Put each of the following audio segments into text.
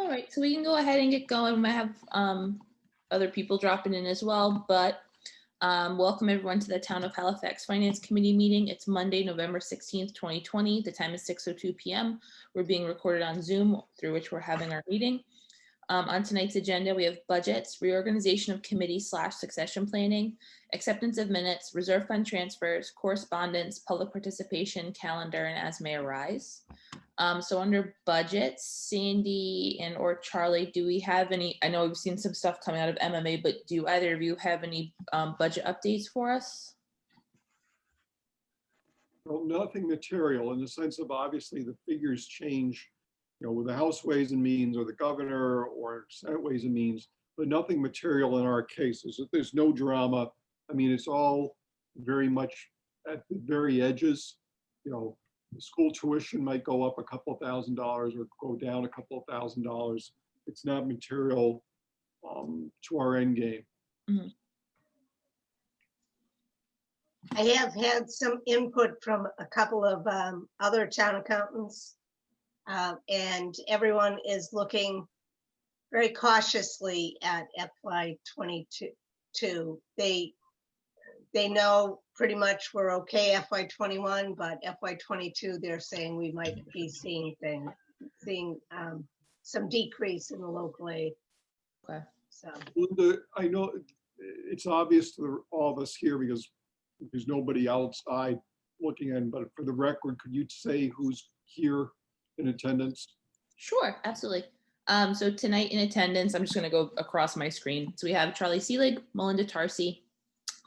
All right, so we can go ahead and get going. We might have other people dropping in as well, but welcome everyone to the Town of Halifax Finance Committee meeting. It's Monday, November 16th, 2020. The time is 6:02 p.m. We're being recorded on Zoom, through which we're having our meeting. On tonight's agenda, we have budgets, reorganization of committee / succession planning, acceptance of minutes, reserve fund transfers, correspondence, public participation, calendar, and as may arise. So under budgets, Sandy and or Charlie, do we have any, I know we've seen some stuff coming out of MMA, but do either of you have any budget updates for us? Well, nothing material in the sense of obviously the figures change, with the House Ways and Means or the governor or Senate Ways and Means, but nothing material in our cases. There's no drama. I mean, it's all very much at the very edges. The school tuition might go up a couple of $1,000 or go down a couple of $1,000. It's not material to our end game. Mm-hmm. I have had some input from a couple of other town accountants, and everyone is looking very cautiously at FY22. They know pretty much we're okay FY21, but FY22 they're saying we might be seeing some decrease in the local aid. Okay. So Linda, I know it's obvious to all of us here because there's nobody outside looking in, but for the record, could you say who's here in attendance? Sure, absolutely. So tonight in attendance, I'm just going to go across my screen. So we have Charlie Seelig, Melinda Tarsi,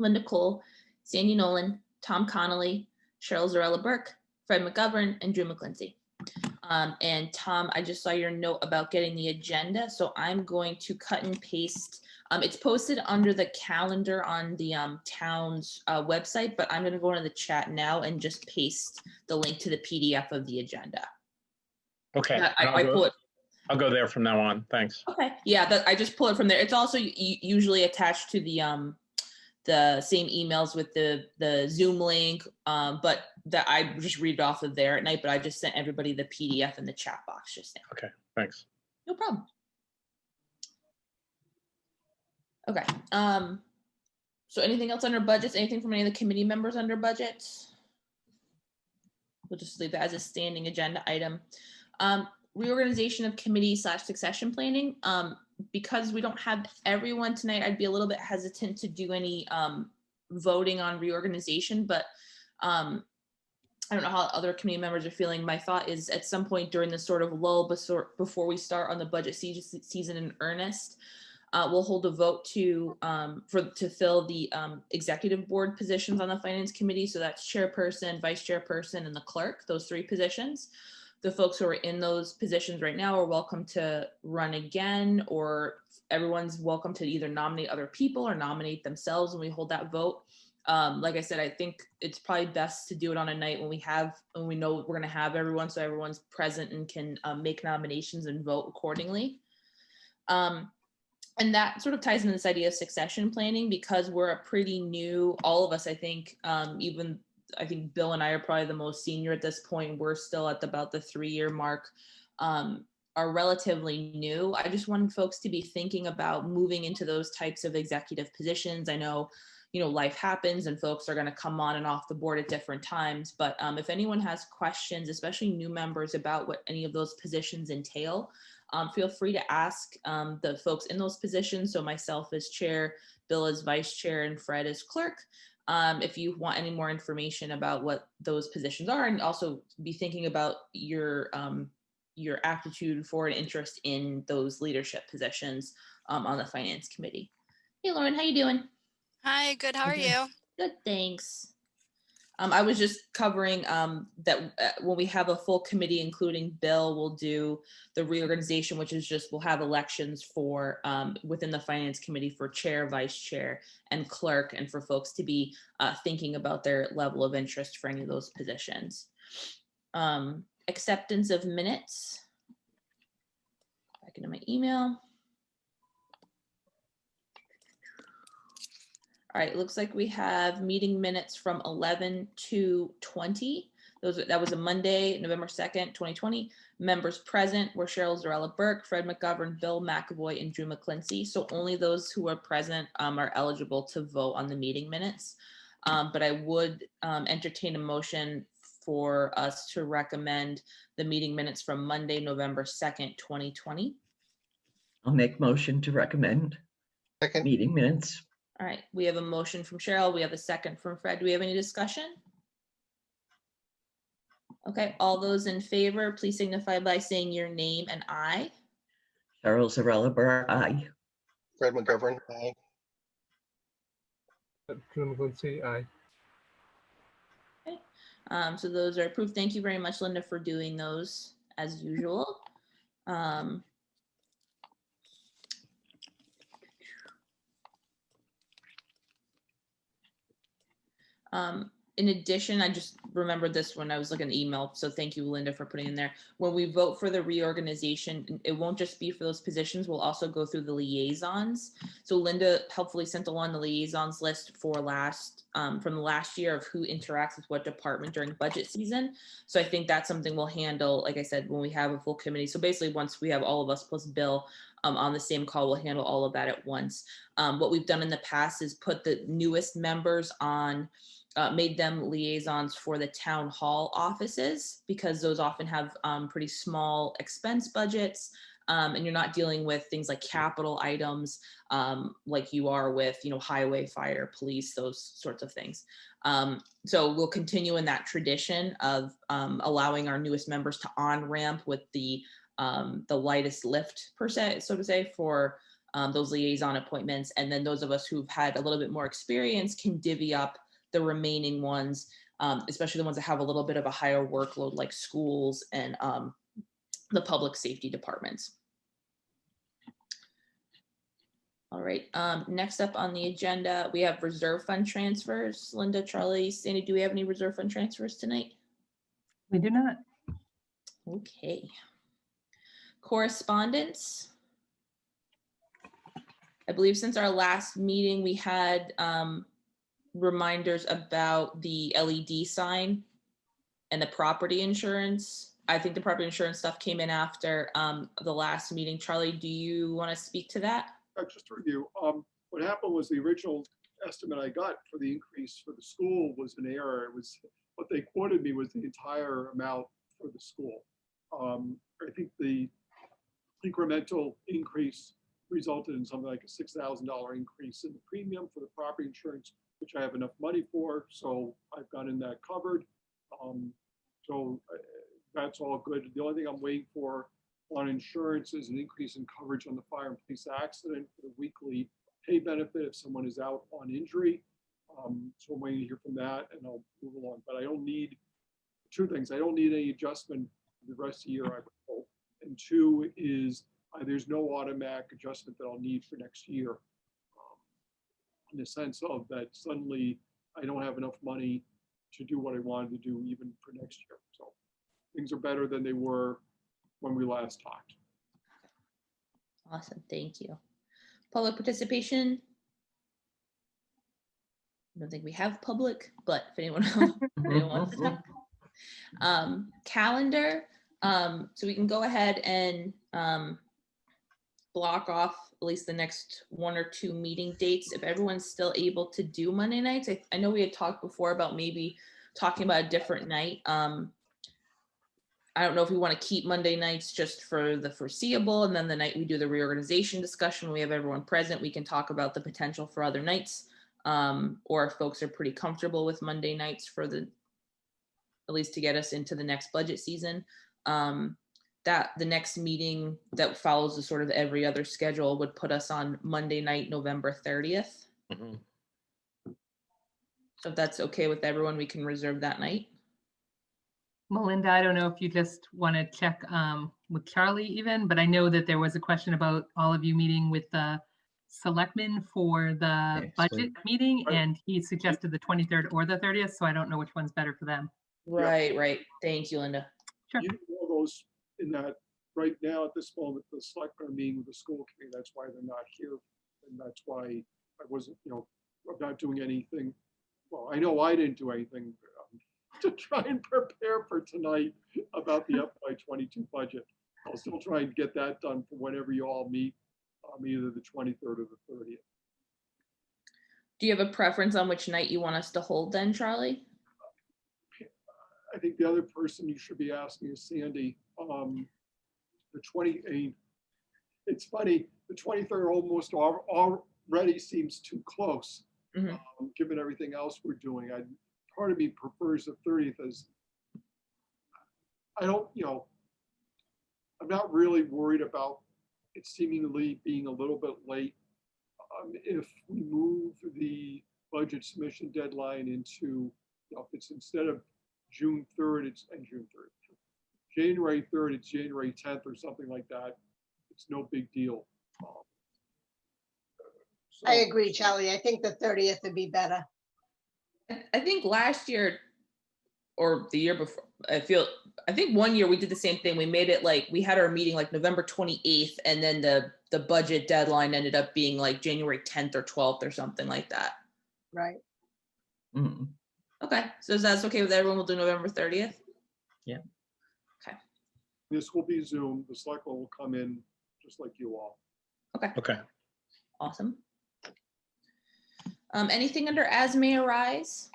Linda Cole, Sandy Nolan, Tom Connolly, Cheryl Zarella Burke, Fred McGovern, and Drew McClincy. And Tom, I just saw your note about getting the agenda, so I'm going to cut and paste. It's posted under the calendar on the town's website, but I'm going to go into the chat now and just paste the link to the PDF of the agenda. Okay. I'll go there from now on. Thanks. Okay. Yeah, I just pull it from there. It's also usually attached to the same emails with the Zoom link, but that I just read it off of there at night, but I just sent everybody the PDF in the chat box just now. Okay, thanks. No problem. Okay. So anything else under budgets? Anything from any of the committee members under budgets? We'll just leave that as a standing agenda item. Reorganization of committee / succession planning. Because we don't have everyone tonight, I'd be a little bit hesitant to do any voting on reorganization, but I don't know how other committee members are feeling. My thought is at some point during this sort of lull before we start on the budget season in earnest, we'll hold a vote to fill the executive board positions on the finance committee. So that's chairperson, vice chairperson, and the clerk, those 3 positions. The folks who are in those positions right now are welcome to run again, or everyone's welcome to either nominate other people or nominate themselves when we hold that vote. Like I said, I think it's probably best to do it on a night when we know we're going to have everyone, so everyone's present and can make nominations and vote accordingly. And that sort of ties into this idea of succession planning, because we're a pretty new, all of us, I think, I think Bill and I are probably the most senior at this point. We're still at about the 3-year mark, are relatively new. I just wanted folks to be thinking about moving into those types of executive positions. I know, life happens and folks are going to come on and off the board at different times. But if anyone has questions, especially new members, about what any of those positions entail, feel free to ask the folks in those positions. So myself as chair, Bill as vice chair, and Fred as clerk. If you want any more information about what those positions are, and also be thinking about your aptitude for an interest in those leadership positions on the finance committee. Hey, Lauren, how you doing? Hi, good. How are you? Good, thanks. I was just covering that when we have a full committee, including Bill, we'll do the reorganization, which is just we'll have elections for within the finance committee for chair, vice chair, and clerk, and for folks to be thinking about their level of interest for any of those positions. Acceptance of minutes. Back into my email. All right, it looks like we have meeting minutes from 11/2/20. That was a Monday, November 2nd, 2020. Members present were Cheryl Zarella Burke, Fred McGovern, Bill McAvoy, and Drew McClincy. So only those who are present are eligible to vote on the meeting minutes. But I would entertain a motion for us to recommend the meeting minutes from Monday, November 2nd, 2020. I'll make motion to recommend Second. meeting minutes. All right, we have a motion from Cheryl. We have a second from Fred. Do we have any discussion? Okay, all those in favor, please signify by saying your name and I. Cheryl Zarella Burke, aye. Fred McGovern, aye. Drew McClincy, aye. So those are approved. Thank you very much, Linda, for doing those as usual. In addition, I just remembered this when I was looking at the email. So thank you, Linda, for putting in there. When we vote for the reorganization, it won't just be for those positions. We'll also go through the liaisons. So Linda helpfully sent along the liaisons list for from the last year of who interacts with what department during budget season. So I think that's something we'll handle, like I said, when we have a full committee. So basically, once we have all of us plus Bill on the same call, we'll handle all of that at once. What we've done in the past is put the newest members on, made them liaisons for the town hall offices, because those often have pretty small expense budgets, and you're not dealing with things like capital items like you are with, highway, fire, police, those sorts of things. So we'll continue in that tradition of allowing our newest members to on-ramp with the lightest lift, per se, so to say, for those liaison appointments. And then those of us who've had a little bit more experience can divvy up the remaining ones, especially the ones that have a little bit of a higher workload, like schools and the public safety departments. All right, next up on the agenda, we have reserve fund transfers. Linda, Charlie, Sandy, do we have any reserve fund transfers tonight? We do not. Okay. Correspondence. I believe since our last meeting, we had reminders about the LED sign and the property insurance. I think the property insurance stuff came in after the last meeting. Charlie, do you want to speak to that? Just to review, what happened was the original estimate I got for the increase for the school was an error. It was, what they quoted me was the entire amount for the school. I think the incremental increase resulted in something like a $6,000 increase in the premium for the property insurance, which I have enough money for, so I've gotten that covered. So that's all good. The only thing I'm waiting for on insurance is an increase in coverage on the fire and police accident for the weekly pay benefit if someone is out on injury. So I'm waiting to hear from that, and I'll move along. But I don't need two things. I don't need any adjustment the rest of the year, I would hope. And two is there's no automatic adjustment that I'll need for next year. In the sense of that suddenly I don't have enough money to do what I wanted to do even for next year. So things are better than they were when we last talked. Awesome, thank you. Public participation. I don't think we have public, but if anyone wants to talk. Calendar, so we can go ahead and block off at least the next 1 or 2 meeting dates if everyone's still able to do Monday nights. I know we had talked before about maybe talking about a different night. I don't know if we want to keep Monday nights just for the foreseeable, and then the night we do the reorganization discussion, we have everyone present, we can talk about the potential for other nights, or if folks are pretty comfortable with Monday nights for at least to get us into the next budget season. That the next meeting that follows the sort of every other schedule would put us on Monday night, November 30th. Mhm. So if that's okay with everyone, we can reserve that night. Melinda, I don't know if you just want to check with Charlie even, but I know that there was a question about all of you meeting with the selectmen for the Next budget week. meeting, and he suggested the 23rd or the 30th, so I don't know which one's better for them. Right. Thank you, Linda. Sure. You know those in that right now at this moment, the selectmen are meeting with the school committee. That's why they're not here. And that's why I wasn't, I'm not doing anything. Well, I know I didn't do anything to try and prepare for tonight about the FY22 budget. I'll still try and get that done for whenever you all meet, either the 23rd or the 30th. Do you have a preference on which night you want us to hold then, Charlie? I think the other person you should be asking is Sandy. The 28th, it's funny, the 23rd almost already seems too close, given everything else we're doing. Part of me prefers the 30th as, I don't, I'm not really worried about it seemingly being a little bit late. If we move the budget submission deadline into, if it's instead of June 3rd, it's June 3rd. January 3rd, it's January 10th or something like that. It's no big deal. I agree, Charlie. I think the 30th would be better. I think last year or the year before, I think one year we did the same thing. We made it like, we had our meeting like November 28th, and then the budget deadline ended up being like January 10th or 12th or something like that. Right. Mm. Okay, so if that's okay with everyone, we'll do November 30th? Yeah. Okay. This will be Zoom. The select one will come in just like you all. Okay. Awesome. Anything under as may arise?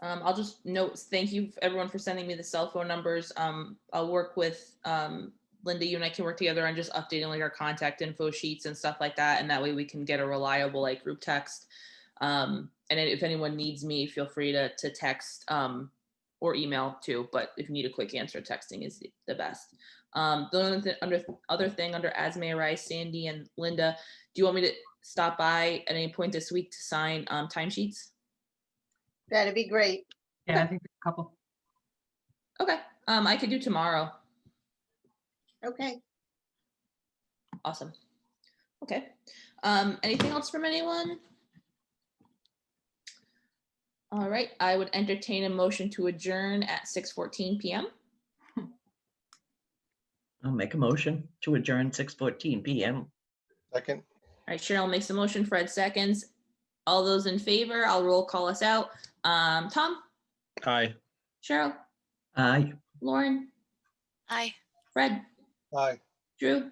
I'll just note, thank you everyone for sending me the cell phone numbers. I'll work with Linda, you and I can work together on just updating like our contact info sheets and stuff like that. And that way we can get a reliable like group text. And if anyone needs me, feel free to text or email too. But if you need a quick answer, texting is the best. The other thing under as may arise, Sandy and Linda, do you want me to stop by at any point this week to sign timesheets? That'd be great. Yeah, I think there's a couple. Okay, I could do tomorrow. Okay. Awesome. Okay. Anything else from anyone? All right, I would entertain a motion to adjourn at 6:14 p.m. I'll make a motion to adjourn 6:14 p.m. Second. All right, Cheryl makes a motion, Fred seconds. All those in favor, I'll roll call us out. Tom? Aye. Cheryl? Aye. Lauren? Aye. Fred? Aye. Drew?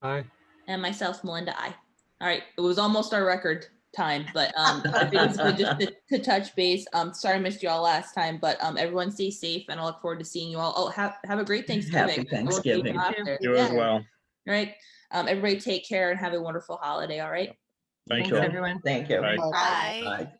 Aye. And myself, Melinda, aye. All right, it was almost our record time, but I think it's good just to touch base. Sorry I missed you all last time, but everyone stay safe and I look forward to seeing you all. Oh, have a great Thanksgiving. Happy Thanksgiving. You as well. All right, everybody take care and have a wonderful holiday, all right? Thank Thanks, you. everyone. Thank you. Bye. Aye. Bye.